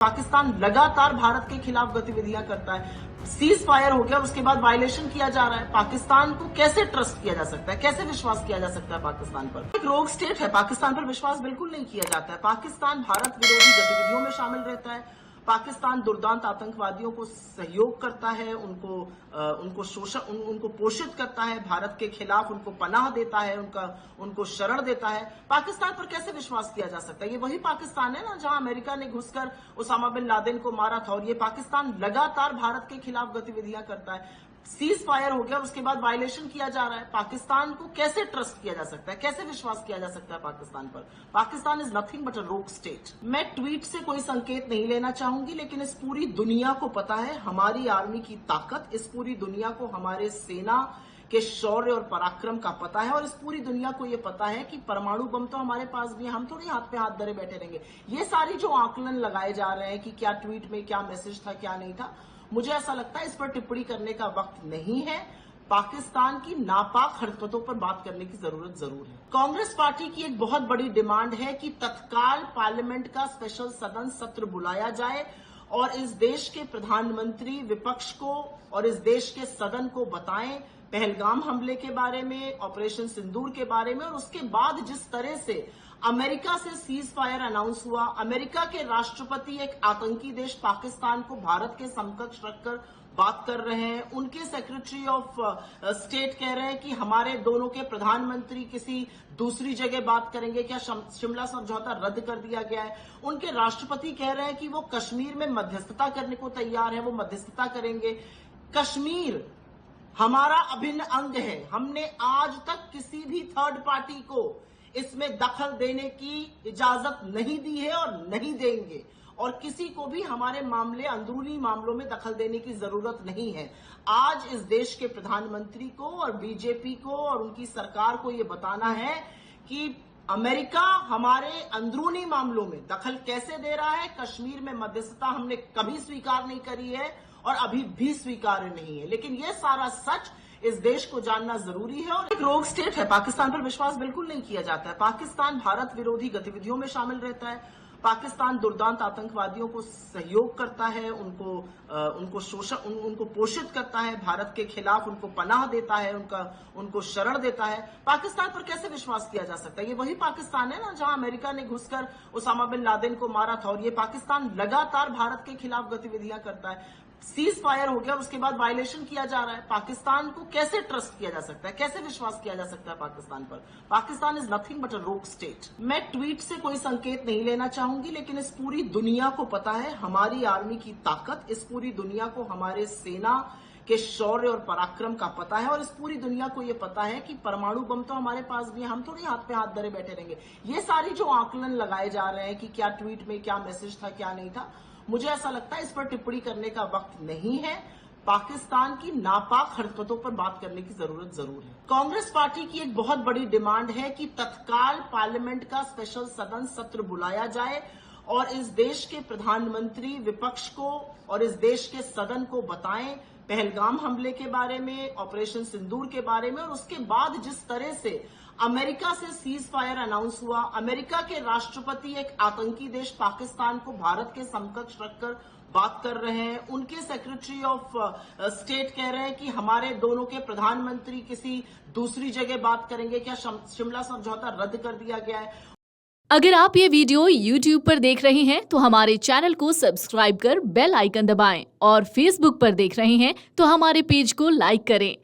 पाकिस्तान लगातार भारत के खिलाफ गतिविधियां करता है। सीज फायर हो गया, उसके बाद वायलेशन किया जा रहा है। पाकिस्तान को कैसे ट्रस्ट किया जा सकता है, कैसे विश्वास किया जा सकता है पाकिस्तान पर? एक रोग स्टेट है, पाकिस्तान पर विश्वास बिल्कुल नहीं किया जाता है। पाकिस्तान भारत विरोधी गतिविधियों में शामिल रहता है। पाकिस्तान दुर्दांत आतंकवादियों को सहयोग करता है, उनको शोषण, उनको पोषित करता है, भारत के खिलाफ उनको पनाह देता है, उनको शरण देता है। पाकिस्तान पर कैसे विश्वास किया जा सकता है? ये वही पाकिस्तान है ना जहां अमेरिका ने घुसकर उसामा बिन लादेन को मारा था। और ये पाकिस्तान लगातार भारत के खिलाफ गतिविधियां करता है। सीज फायर हो गया, उसके बाद वायलेशन किया जा रहा है। पाकिस्तान को कैसे ट्रस्ट किया जा सकता है, कैसे विश्वास किया जा सकता है पाकिस्तान पर? पाकिस्तान इज नथिंग बट अ रोग स्टेट। मैं ट्वीट से कोई संकेत नहीं लेना चाहूंगी, लेकिन इस पूरी दुनिया को पता है हमारी आर्मी की ताकत, इस पूरी दुनिया को हमारे सेना के शौर्य और पराक्रम का पता है। और इस पूरी दुनिया को यह पता है कि परमाणु बम तो हमारे पास भी है, हम थोड़ी हाथ पे हाथ धरे बैठे रहेंगे। ये सारी जो आकलन लगाए जा रहे हैं कि क्या ट्वीट में क्या मैसेज था, क्या नहीं था, मुझे ऐसा लगता है इस पर टिप्पणी करने का वक्त नहीं है। पाकिस्तान की नापाक हरकतों पर बात करने की जरूरत जरूर है। कांग्रेस पार्टी की एक बहुत बड़ी डिमांड है कि तत्काल पार्लियामेंट का स्पेशल सदन सत्र बुलाया जाए और इस देश के प्रधानमंत्री विपक्ष को और इस देश के सदन को बताएं पहलगाम हमले के बारे में, ऑपरेशन सिंदूर के बारे में, और उसके बाद जिस तरह से अमेरिका से सीज फायर अनाउंस हुआ, अमेरिका के राष्ट्रपति एक आतंकी देश पाकिस्तान को भारत के समकक्ष रखकर बात कर रहे हैं, उनके सेक्रेटरी ऑफ स्टेट कह रहे हैं कि हमारे दोनों के प्रधानमंत्री किसी दूसरी जगह बात करेंगे, क्या शिमला समझौता रद्द कर दिया गया है, उनके राष्ट्रपति कह रहे हैं कि वो कश्मीर में मध्यस्थता करने को तैयार है, वो मध्यस्थता करेंगे। कश्मीर हमारा अभिन्न अंग है। हमने आज तक किसी भी थर्ड पार्टी को इसमें दखल देने की इजाजत नहीं दी है और नहीं देंगे, और किसी को भी हमारे मामले, अंदरूनी मामलों में दखल देने की जरूरत नहीं है। आज इस देश के प्रधानमंत्री को और बीजेपी को और उनकी सरकार को यह बताना है कि अमेरिका हमारे अंदरूनी मामलों में दखल कैसे दे रहा है। कश्मीर में मध्यस्थता हमने कभी स्वीकार नहीं करी है और अभी भी स्वीकार्य नहीं है, लेकिन यह सारा सच इस देश को जानना जरूरी है। और एक रोग स्टेट है, पाकिस्तान पर विश्वास बिल्कुल नहीं किया जाता है। पाकिस्तान भारत विरोधी गतिविधियों में शामिल रहता है। पाकिस्तान दुर्दांत आतंकवादियों को सहयोग करता है, उनको शोषण, उनको पोषित करता है, भारत के खिलाफ उनको पनाह देता है, उनको शरण देता है। पाकिस्तान पर कैसे विश्वास किया जा सकता है? ये वही पाकिस्तान है ना जहां अमेरिका ने घुसकर उसामा बिन लादेन को मारा था। और ये पाकिस्तान लगातार भारत के खिलाफ गतिविधियां करता है। सीज फायर हो गया, उसके बाद वायलेशन किया जा रहा है। पाकिस्तान को कैसे ट्रस्ट किया जा सकता है, कैसे विश्वास किया जा सकता है पाकिस्तान पर? पाकिस्तान इज नथिंग बट अ रोग स्टेट। मैं ट्वीट से कोई संकेत नहीं लेना चाहूंगी, लेकिन इस पूरी दुनिया को पता है हमारी आर्मी की ताकत, इस पूरी दुनिया को हमारे सेना के शौर्य और पराक्रम का पता है। और इस पूरी दुनिया को यह पता है कि परमाणु बम तो हमारे पास भी है, हम थोड़ी हाथ पे हाथ धरे बैठे रहेंगे। ये सारी जो आकलन लगाए जा रहे हैं कि क्या ट्वीट में क्या मैसेज था, क्या नहीं था, मुझे ऐसा लगता है इस पर टिप्पणी करने का वक्त नहीं है। पाकिस्तान की नापाक हरकतों पर बात करने की जरूरत जरूर है। कांग्रेस पार्टी की एक बहुत बड़ी डिमांड है कि तत्काल पार्लियामेंट का स्पेशल सदन सत्र बुलाया जाए और इस देश के प्रधानमंत्री विपक्ष को और इस देश के सदन को बताएं पहलगाम हमले के बारे में, ऑपरेशन सिंदूर के बारे में, और उसके बाद जिस तरह से अमेरिका से सीज फायर अनाउंस हुआ, अमेरिका के राष्ट्रपति एक आतंकी देश पाकिस्तान को भारत के समकक्ष रखकर बात कर रहे हैं, उनके सेक्रेटरी ऑफ स्टेट कह रहे हैं कि हमारे दोनों के प्रधानमंत्री किसी दूसरी जगह बात करेंगे, क्या शिमला समझौता रद्द कर दिया गया है। अगर आप ये वीडियो YouTube पर देख रहे हैं तो हमारे चैनल को सब्सक्राइब कर बेल आइकन दबाएं, और Facebook पर देख रहे हैं तो हमारे पेज को लाइक करें।